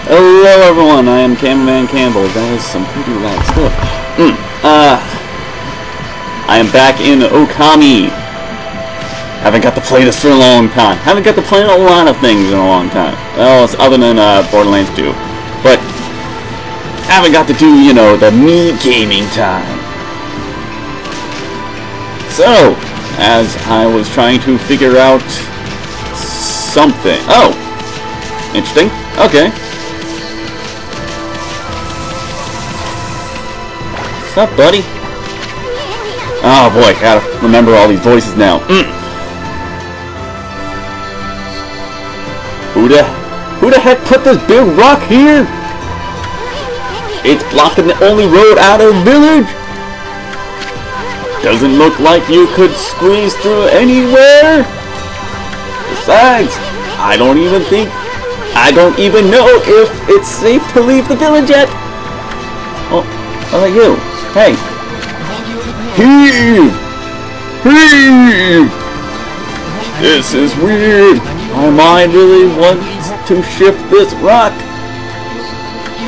Hello everyone, I am Cameraman Campbell. That is some pretty loud stuff. I am back in Okami. Haven't got to play this for a long time. Haven't got to play a lot of things in a long time. Well, it's other than Borderlands 2. But haven't got to do, you know, the me gaming time. So, as I was trying to figure out something. Oh! Interesting. Okay. What's up, buddy? Oh boy, gotta remember all these voices now. Who the heck put this big rock here? It's blocking the only road out of the village. Doesn't look like you could squeeze through anywhere. Besides, I don't even know if it's safe to leave the village yet. Oh, how about you? Hey. Heave! Heave! This is weird. My mind really wants to shift this rock,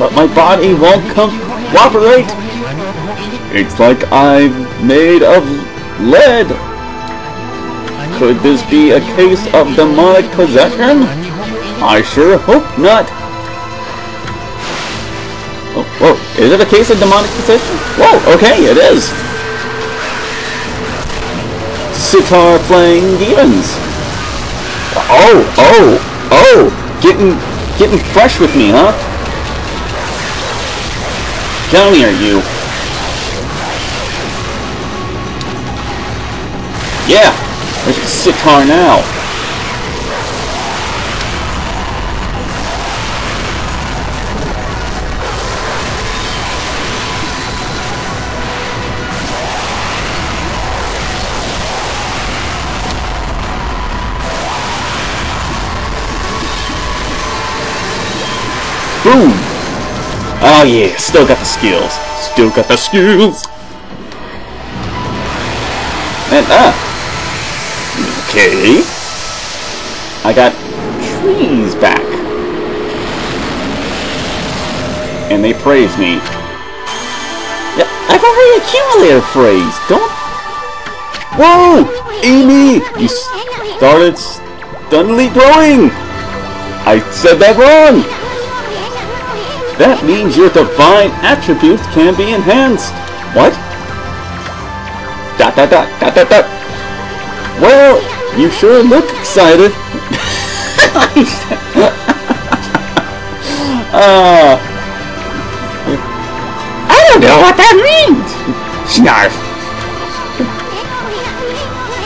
but my body won't cooperate. It's like I'm made of lead. Could this be a case of demonic possession? I sure hope not. Oh, whoa, is it a case of demonic possession? Whoa, okay, it is. Sitar playing demons. Oh, getting fresh with me, huh? Come here, you. Yeah, there's a sitar now. Boom! Oh yeah, still got the skills. Still got the skills. And okay. I got trees back. And they praise me. Yeah, I've already accumulated a phrase. Don't. Whoa! Amy! You started suddenly growing! I said that wrong! That means your divine attributes can be enhanced. What? ... Well, you sure look excited. I don't know what that means. Snarf.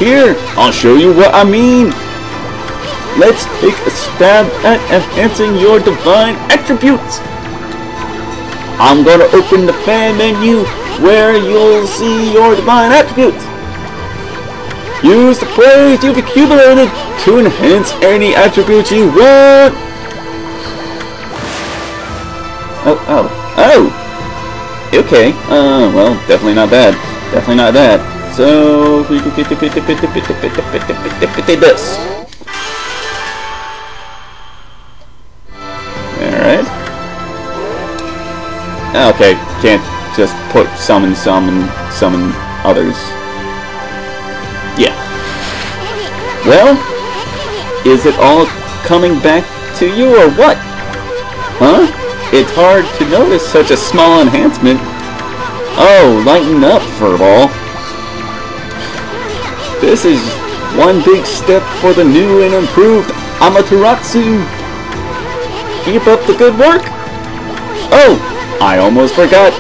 Here, I'll show you what I mean. Let's take a stab at enhancing your divine attributes. I'm gonna open the fan menu where you'll see your divine attributes. Use the praise you've accumulated to enhance any attributes you want. Oh. Okay. Well, definitely not bad. Definitely not bad. So we can get this. Alright. Okay, can't just put summon others. Yeah. Well, is it all coming back to you or what? Huh? It's hard to notice such a small enhancement. Oh, lighten up, furball. This is one big step for the new and improved Amaterasu. Keep up the good work. Oh, I almost forgot.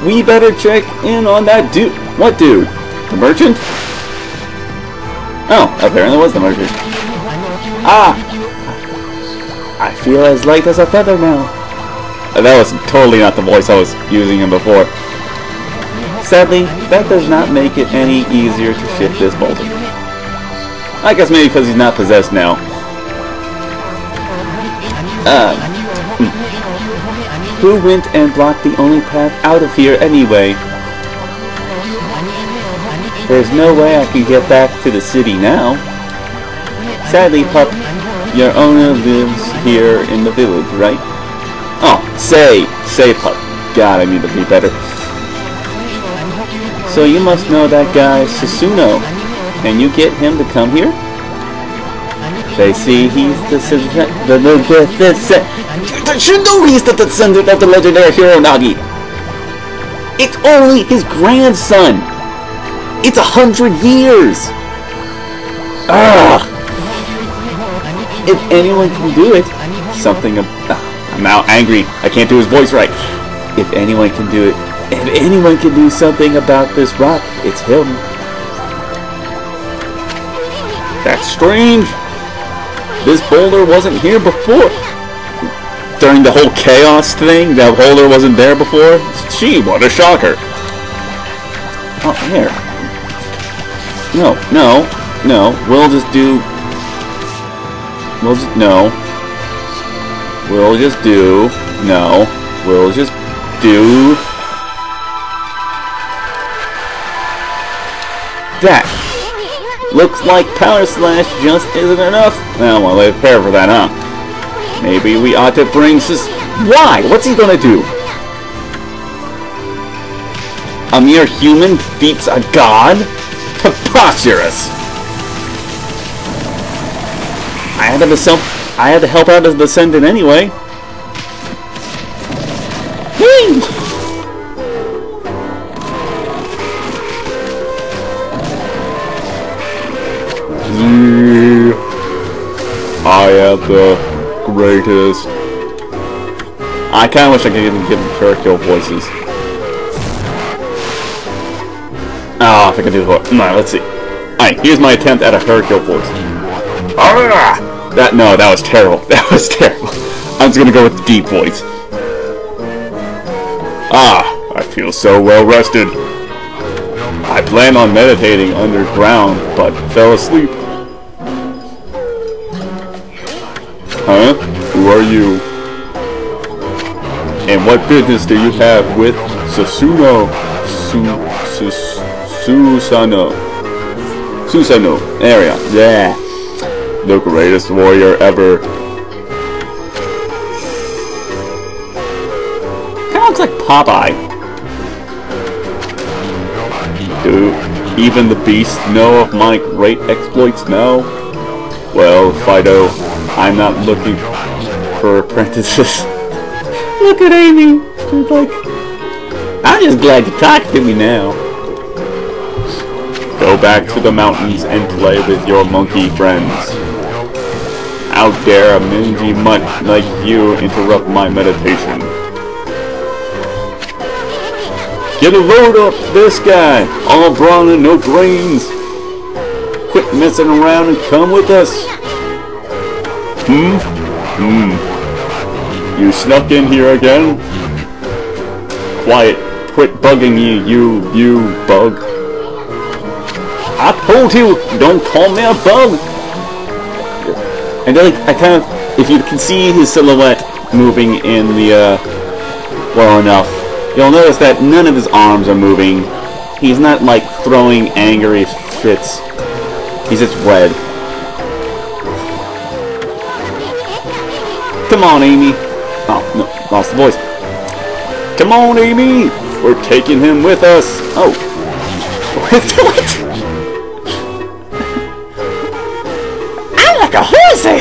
We better check in on that dude. What dude? The merchant? Oh, apparently it was the merchant. Ah! I feel as light as a feather now. That was totally not the voice I was using him before. Sadly, that does not make it any easier to shift this boulder. I guess maybe because he's not possessed now. Who went and blocked the only path out of here anyway? There's no way I can get back to the city now. Sadly, pup, Your owner lives here in the village, right? Oh, say pup. God, I need to be better. So you must know that guy Susuno. Can you get him to come here? They see he's the you know he's the descendant of the legendary hero Nagi. It's only his grandson. It's 100 years. Ah. If anyone can do it, something. I'm now angry. I can't do his voice right. If anyone can do it, if anyone can do something about this rock, it's him. That's strange. This boulder wasn't here before. During the whole chaos thing, that boulder wasn't there before. Gee, what a shocker. Oh, here. No. We'll just do... We'll just do... that. Looks like Power Slash just isn't enough. Well, they prepare for that, huh? Maybe we ought to bring Why? What's he gonna do? A mere human defeats a god? Preposterous! I had to help out his descendant anyway. Whee! I am the greatest. I kinda wish I could even give them character voices. Oh, if I can do the voice. Alright, let's see. Alright, here's my attempt at a Hercule voice. That was terrible. That was terrible. I'm just gonna go with the deep voice. I feel so well rested. I planned on meditating underground, but fell asleep. Huh? Who are you? And what business do you have with Susuno? Susano. There we go. Yeah. The greatest warrior ever. Kinda looks like Popeye. Do even the beasts know of my great exploits now? Well, Fido, I'm not looking for apprentices. Look at Amy. She's like, I'm just glad you talked to me now. Go back to the mountains and play with your monkey friends. How dare a mangy mutt like you interrupt my meditation? Get a load up this guy, all brawn and no brains. Quit messing around and come with us. You snuck in here again? Quiet, quit bugging you bug. I told you, don't call me a bug. And then, I kind of, if you can see his silhouette moving in the, well enough, you'll notice that none of his arms are moving. He's not, like, throwing angry fits. He's just red. Come on, Amy. Oh, no, lost the voice. Come on, Amy. We're taking him with us. Oh. What? I'm like a horsey.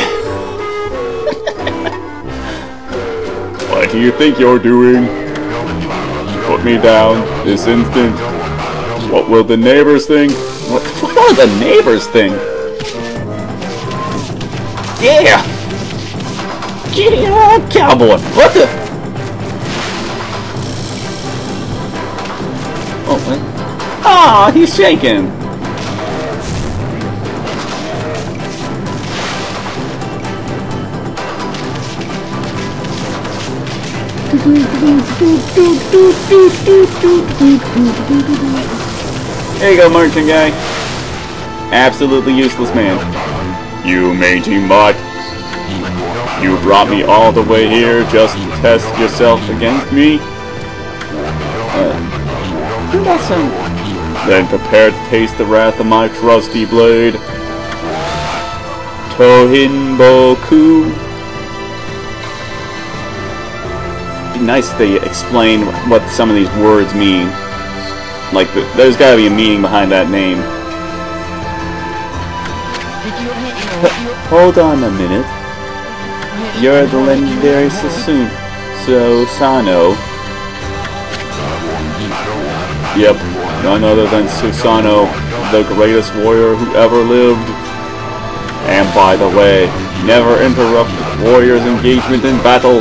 What do you think you're doing? Put me down this instant. What will the neighbors think? What will the neighbors think? Yeah! Giddy up, cowboy! What the? Oh, what? Aw, he's shaking! There you go, merchant guy. Absolutely useless man. You mangy mutt. You brought me all the way here just to test yourself against me? That's Then prepare to taste the wrath of my trusty blade. Tohinboku. It'd be nice if they explain what some of these words mean. Like, there's gotta be a meaning behind that name. Hold on a minute. You're the legendary Susanoo. Yep, none other than Susanoo, the greatest warrior who ever lived. And by the way, never interrupt the warrior's engagement in battle.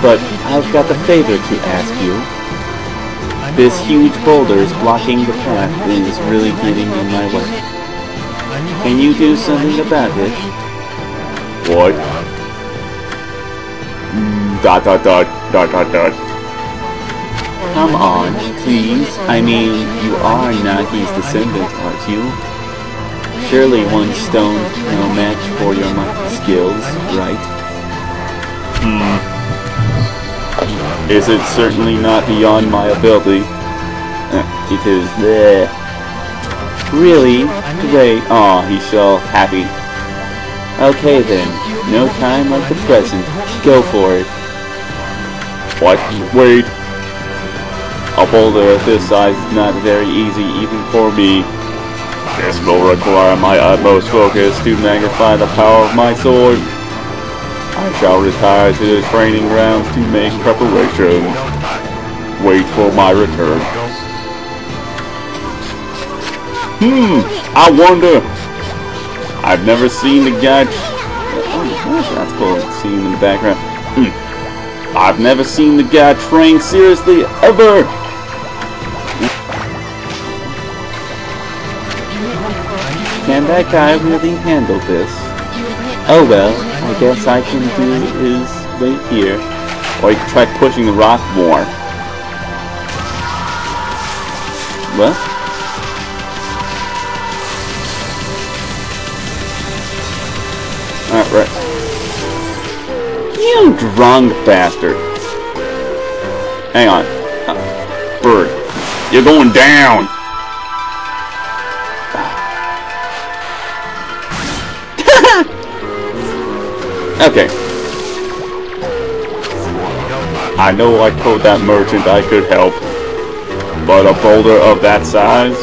But I've got a favor to ask you. This huge boulder is blocking the path and is really getting in my way. Can you do something about it? What? Dot dot dot dot dot dot. Come on, please. I mean, you are Nagi's descendant, aren't you? Surely one stone no match for your skills, right? Is it certainly not beyond my ability? It is there. Really? Great. Aw, he's so happy. Okay then, no time like the present. Go for it. What? Wait. A boulder of this size is not very easy even for me. This will require my utmost focus to magnify the power of my sword. I shall retire to the training grounds to make preparation. Wait for my return. I wonder. I've never seen the guy. Oh, that's cool. See him in the background. I've never seen the guy train seriously ever. Can that guy really handle this? Oh well, I guess I can do is wait here. Or you can try pushing the rock more. What? Alright. You drunk bastard. Hang on. Bird. You're going down! Okay. I know I told that merchant I could help, but a boulder of that size?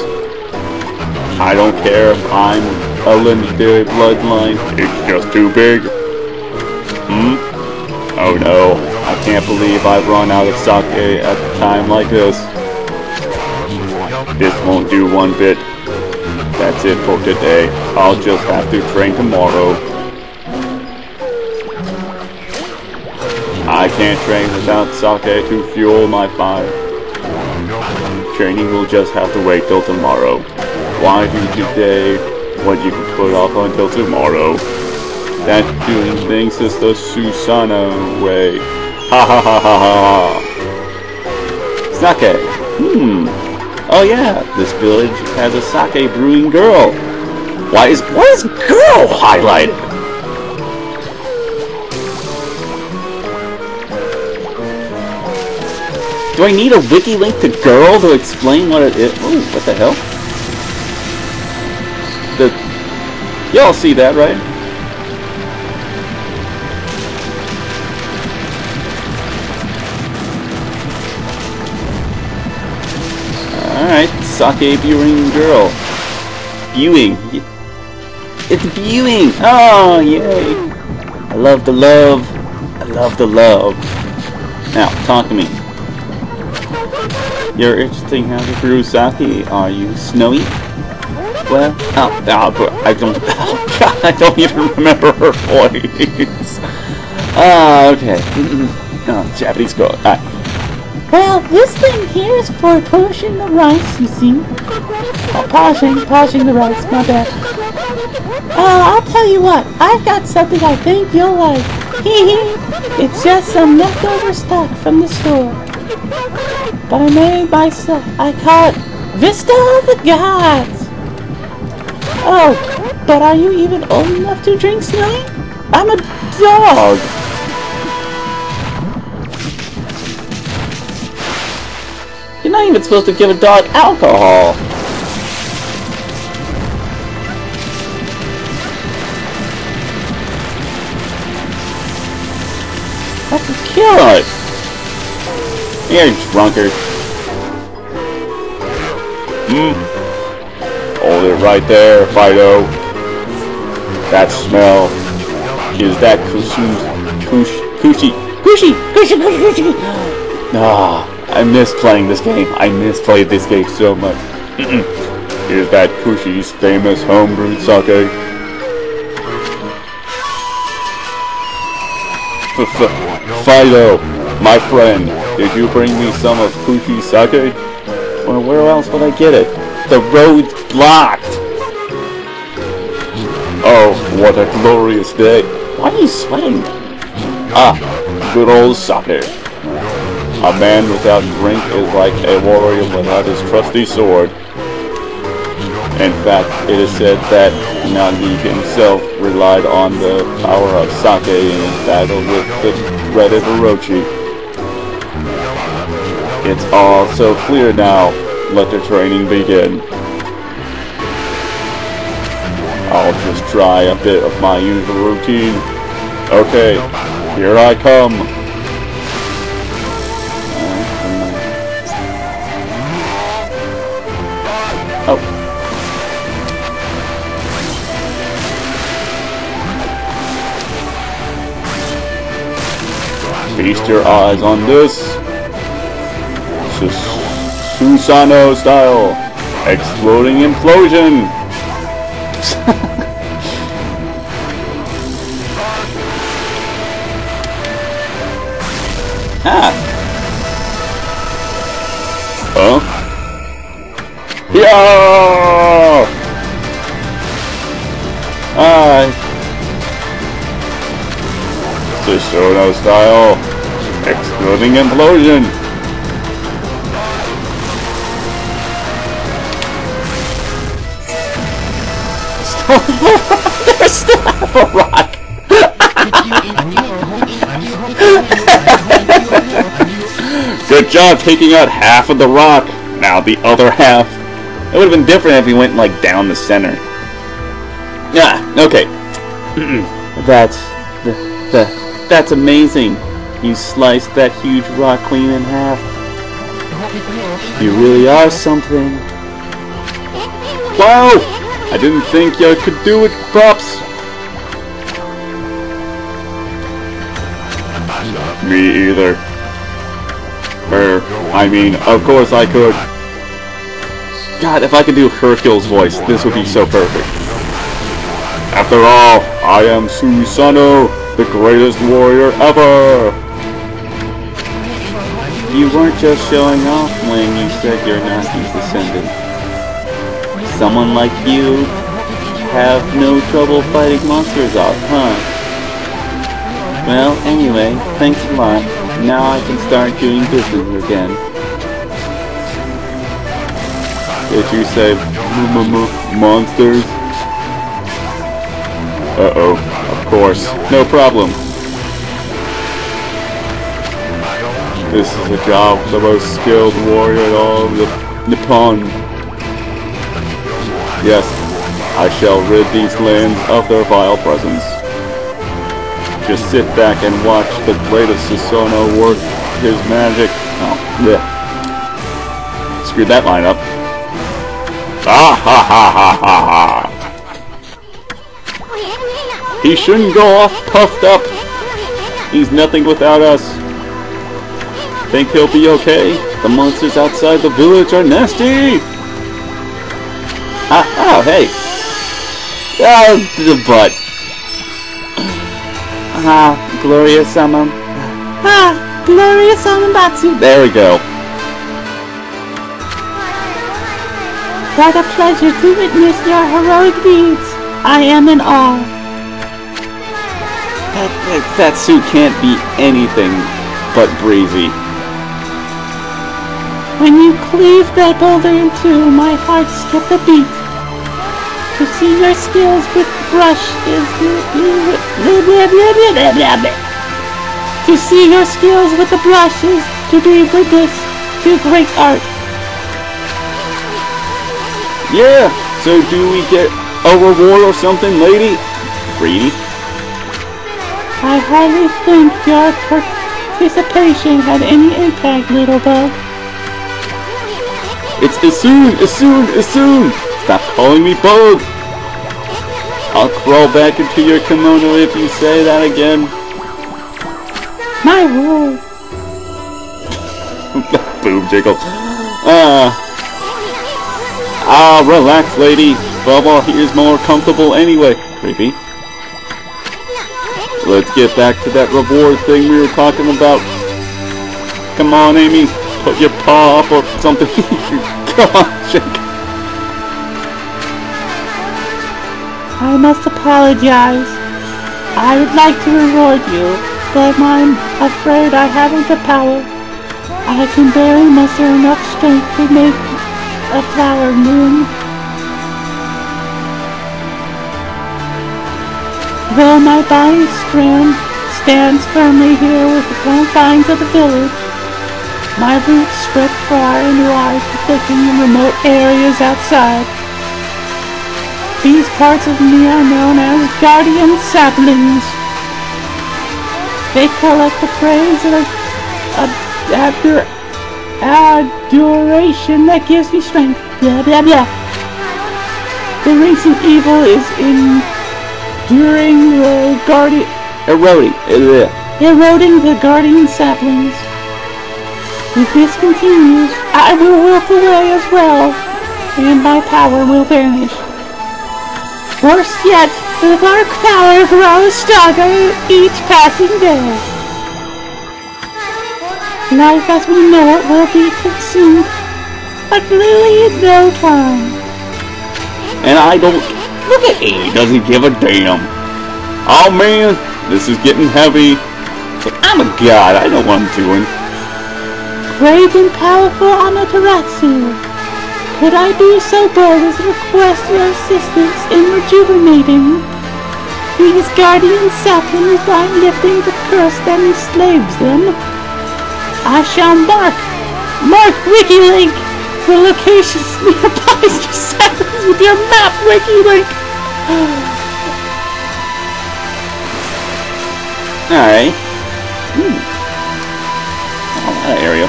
I don't care if I'm a legendary bloodline, it's just too big. Oh no, I can't believe I've run out of sake at a time like this. This won't do one bit. That's it for today. I'll just have to train tomorrow. I can't train without sake to fuel my fire. Training will just have to wait till tomorrow. Why do today what you can put off until tomorrow? That doing things is the Susanoo way. Ha ha ha ha ha. Sake. Oh yeah, this village has a sake brewing girl. Why is girl highlighted? Do I need a wiki link to girl to explain what it is? Oh, what the hell? Y'all see that, right? Alright, sake brewing girl. Viewing. It's viewing! Oh, yay! I love the love. I love the love. Now, talk to me. You're interesting how to brew sake. Are you snowy? Well, I don't. Oh God, I don't even remember her voice. Okay. Oh, Japanese girl. Alright. Well, this thing here is for polishing the rice, you see. Oh, polishing the rice, my bad. I'll tell you what, I've got something I think you'll like. Hee hee. It's just some leftover stock from the store. But I made myself. I call it Vista of the Gods. Oh, but are you even old enough to drink Snowy? I'm a dog. You're not even supposed to give a dog alcohol. Fucking kill it! You drunkard. Hold it right there, Fido. That smell. Is that Kushi? Ah, I miss playing this game. I miss playing this game so much. Is that Kushi's famous homebrewed sake? Fido, my friend, did you bring me some of Kushi's sake? Well, where else would I get it? The road's blocked! Oh, what a glorious day. Why are you sweating? Ah, good old sake. A man without drink is like a warrior without his trusty sword. In fact, it is said that Nagi himself relied on the power of sake in his battle with the dreaded Orochi. It's all so clear now. Let the training begin. I'll just try a bit of my usual routine. Okay, here I come. Oh. Feast your eyes on this. Susano style. Exploding implosion. Ah. Huh? Yeah! Susano style. Exploding implosion. There's still half a rock. Good job taking out half of the rock. Now the other half. It would have been different if he went like down the center. Yeah, okay. That's amazing. You sliced that huge rock clean in half. You really are something. Wow! I didn't think you could do it, props. Me either. I mean, of course I could. God, if I could do Hercule's voice, this would be so perfect. After all, I am Susano, the greatest warrior ever. You weren't just showing off when you said you're not his descendant. Someone like you have no trouble fighting monsters off, huh? Well, anyway, thanks a lot. Now I can start doing business again. Did you say monsters? Uh-oh, of course. No problem. This is a job for the most skilled warrior in all of the Nippon. Yes, I shall rid these lands of their vile presence. Just sit back and watch the greatest Susano work his magic. Oh, bleh. Screwed that line up. Ah ha ha ha ha ha! He shouldn't go off puffed up. He's nothing without us. Think he'll be okay? The monsters outside the village are nasty. Oh, hey. Oh, the butt. Glorious Summon. Glorious Summonbatsu. There we go. What a pleasure to witness your heroic deeds. I am in awe. That suit can't be anything but breezy. When you cleave that boulder in two, my heart skipped a beat. To see your skills with brush is to see your skills with the brush is to be witness to great art. Yeah, so do we get a reward or something, lady? Greedy? I hardly think your anticipation had any impact, little bug. It's as soon. Stop calling me bug. I'll crawl back into your kimono if you say that again. My word. Boom jiggle. Relax, lady. Bubble here's more comfortable anyway. Creepy. Let's get back to that reward thing we were talking about. Come on, Amy. Put your paw up or something. Come on, shake. I must apologize. I would like to reward you, but I'm afraid I haven't the power. I can barely muster enough strength to make a flower bloom. Though my body stands firmly here with the confines of the village, my roots spread far and wide, protecting the remote areas outside. These parts of me are known as guardian saplings. They collect the praise of adoration that gives me strength. Blah, blah, blah. The recent evil is eroding the guardian saplings. If this continues, I will wilt away as well, and my power will vanish. Worse yet, the dark power grows stronger each passing day. Life as we know it will be consumed, but really in no time. And I don't... Look at Amy, doesn't give a damn. Oh man, this is getting heavy. But I'm a god, I know what I'm doing. Great and powerful Amaterasu, could I be so bold as to request your assistance in rejuvenating these guardian saplings by lifting the curse that enslaves them? I shall mark WikiLink the locations nearby your saplings with your map, WikiLink. Alright. Oh, that area.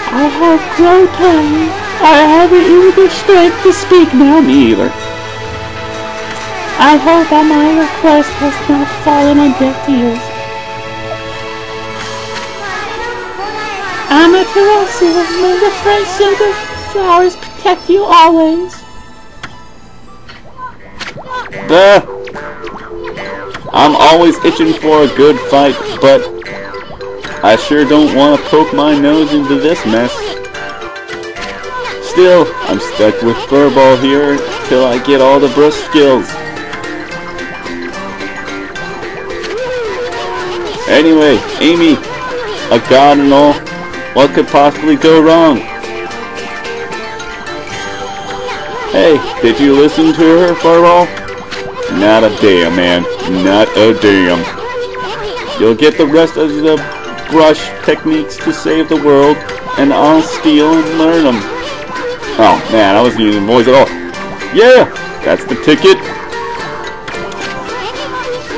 I have grown tired. I haven't even the strength to speak now. Me either. I hope that my request has not fallen on deaf ears. Amaterasu, may the French silver flowers protect you always. I'm always itching for a good fight, but I sure don't want to poke my nose into this mess. Still, I'm stuck with Furball here till I get all the brush skills. Anyway, Amy, a god and all, what could possibly go wrong? Hey, did you listen to her, Furball? Not a damn, man. Not a damn. You'll get the rest of the brush techniques to save the world, and I'll steal and learn them. Oh, man, I wasn't using voice at all. Yeah, that's the ticket.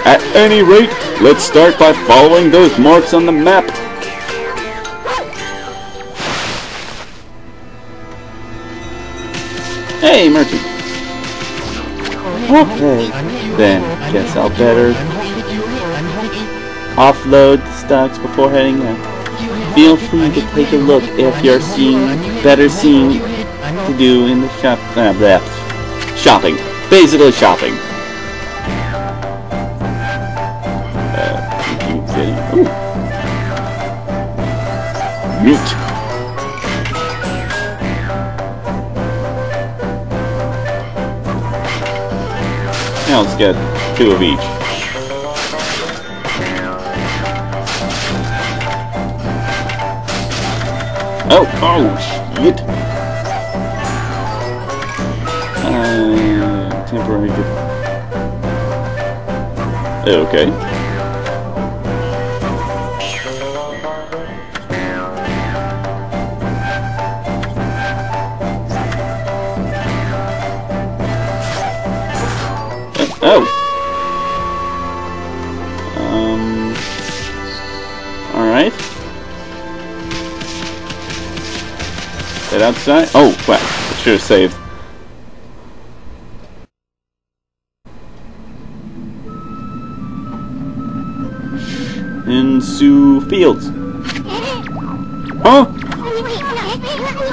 At any rate, let's start by following those marks on the map. Hey, merchant. Okay, then guess I'll better offload the stocks before heading out. Feel free to take a look if you're seeing better scene to do in the shop. Shopping. Basically shopping. Meat. Now let's get 2 of each. Oh, shit. Temporary. Okay. outside. Oh, wow. I should have saved. Into fields. Huh?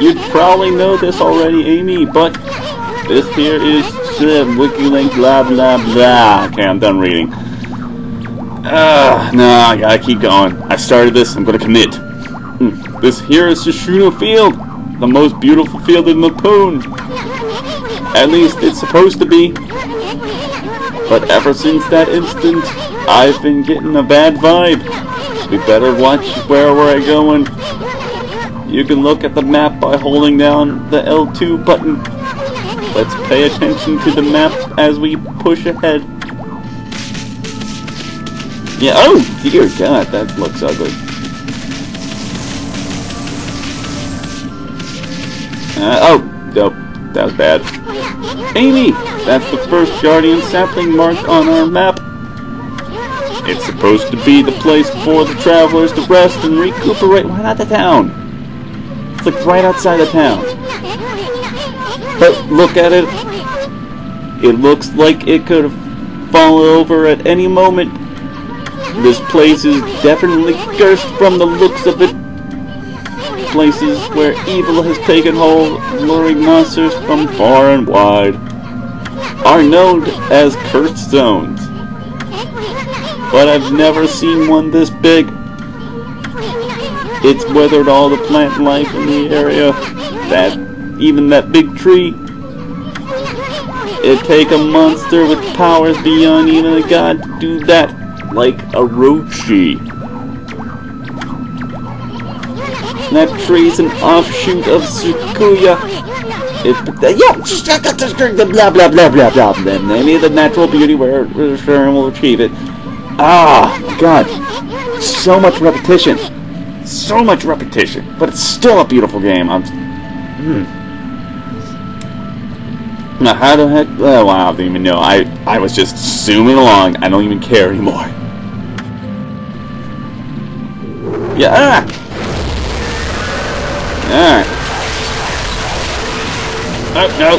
You'd probably know this already, Amy, but this here is WikiLink blah blah blah. Okay, I'm done reading. No, I gotta keep going. I started this, I'm gonna commit. This here is Shishuna Field, the most beautiful field in the Poon. At least it's supposed to be. But ever since that instant, I've been getting a bad vibe. We better watch where we're going. You can look at the map by holding down the L2 button. Let's pay attention to the map as we push ahead. Yeah, oh dear God, that looks ugly. Oh, nope, that was bad. Amy, that's the first Guardian sapling marked on our map. It's supposed to be the place for the travelers to rest and recuperate. Why not the town? It's like right outside the town. But look at it. It looks like it could have fallen over at any moment. This place is definitely cursed from the looks of it. Places where evil has taken hold, luring monsters from far and wide, are known as cursed zones. But I've never seen one this big. It's weathered all the plant life in the area. Even that big tree. It'd take a monster with powers beyond even a god to do that, like a Rochi. That tree's an offshoot of Sukuya. Blah blah blah blah blah. Then maybe the natural beauty where sure will achieve it. Ah, God, so much repetition, but it's still a beautiful game. Now, how the heck? Oh, I don't even know. I was just zooming along. I don't even care anymore. Yeah. Alright. Oh, no.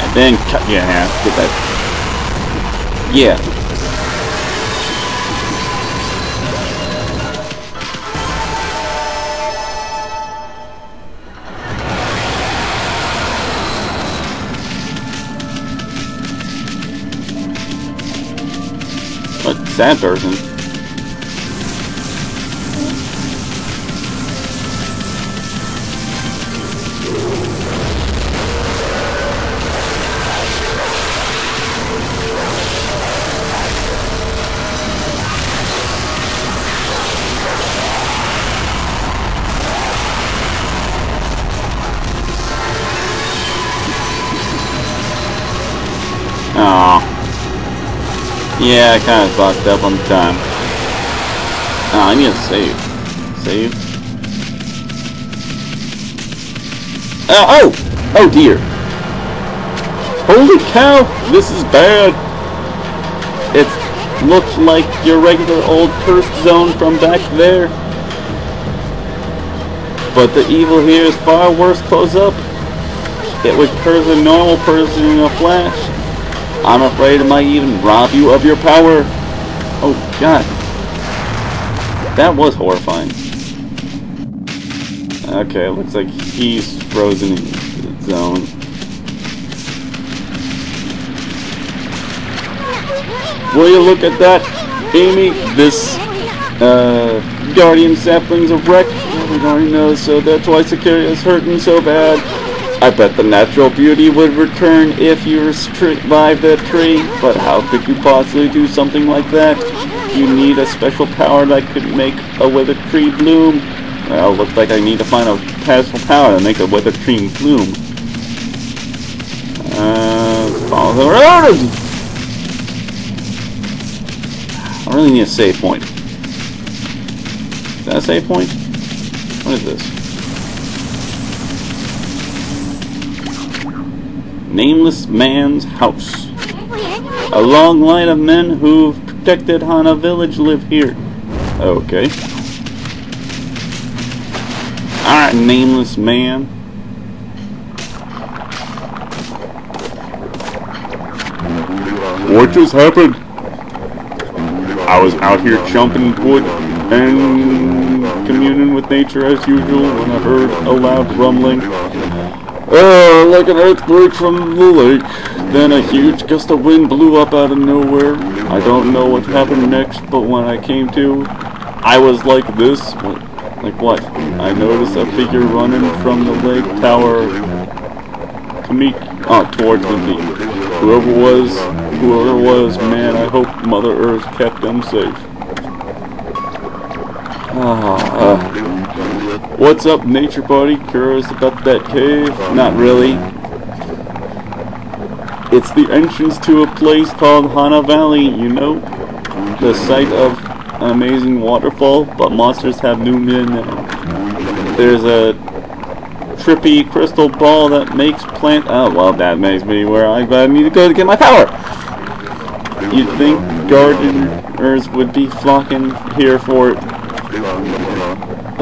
And then cut you in half. Get that. Yeah. What? Sad person. Aww. Yeah, I kind of fucked up on the time. Oh, I need to save. Save. Oh! Oh dear. Holy cow! This is bad. It looks like your regular old cursed zone from back there. But the evil here is far worse close up. It would curse a normal person in a flash. I'm afraid it might even rob you of your power. Oh, God. That was horrifying. Okay, looks like he's frozen in the zone. Will you look at that, Amy? This, Guardian sapling's a wreck. Everyone already knows, so that's why Sakaria is hurting so bad. I bet the natural beauty would return if you survived that tree, but how could you possibly do something like that? You need a special power that could make a withered tree bloom. Well, looks like I need to find a special power to make a withered tree bloom. Follow the road! I really need a save point. Is that a save point? What is this? Nameless man's house. A long line of men who've protected Hana village live here. Okay. Alright, nameless man. What just happened? I was out here chomping wood and communing with nature as usual when I heard a loud rumbling. Like an earthquake from the lake. Then a huge gust of wind blew up out of nowhere. I don't know what happened next, but when I came to, I was like this. Like what? I noticed a figure running from the lake tower towards me. Whoever was, man, I hope Mother Earth kept them safe. What's up, nature buddy? Curious about that cave? Not really. It's the entrance to a place called Hana Valley, you know? The site of an amazing waterfall, but monsters have new men now. There's a trippy crystal ball that makes plant... Oh, well, that makes me where I need to go to get my power! You'd think gardeners would be flocking here for it.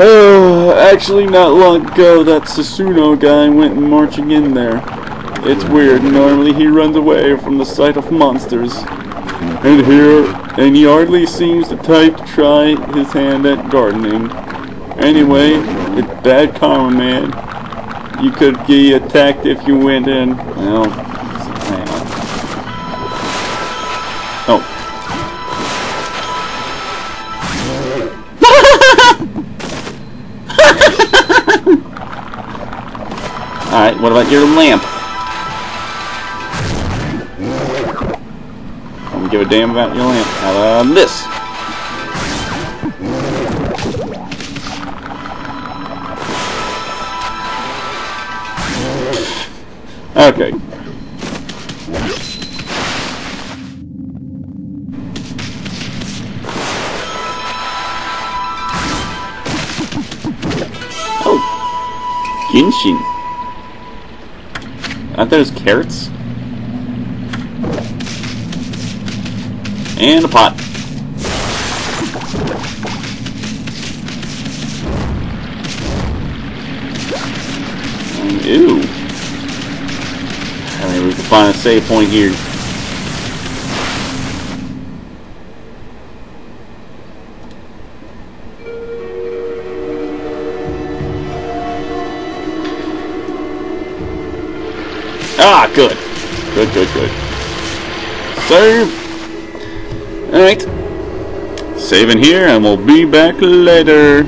Oh, actually not long ago, that Susuno guy went marching in there. It's weird, normally he runs away from the sight of monsters. And he hardly seems the type to try his hand at gardening. Anyway, it's bad karma, man. You could get attacked if you went in. Well, hang on. Oh. Alright, what about your lamp? I don't give a damn about your lamp. How about this? Okay. Oh. Genshin. Aren't those carrots? And a pot. Ew. I mean, we can find a save point here. Ah, good. Good. Save. Alright. Saving here, and we'll be back later.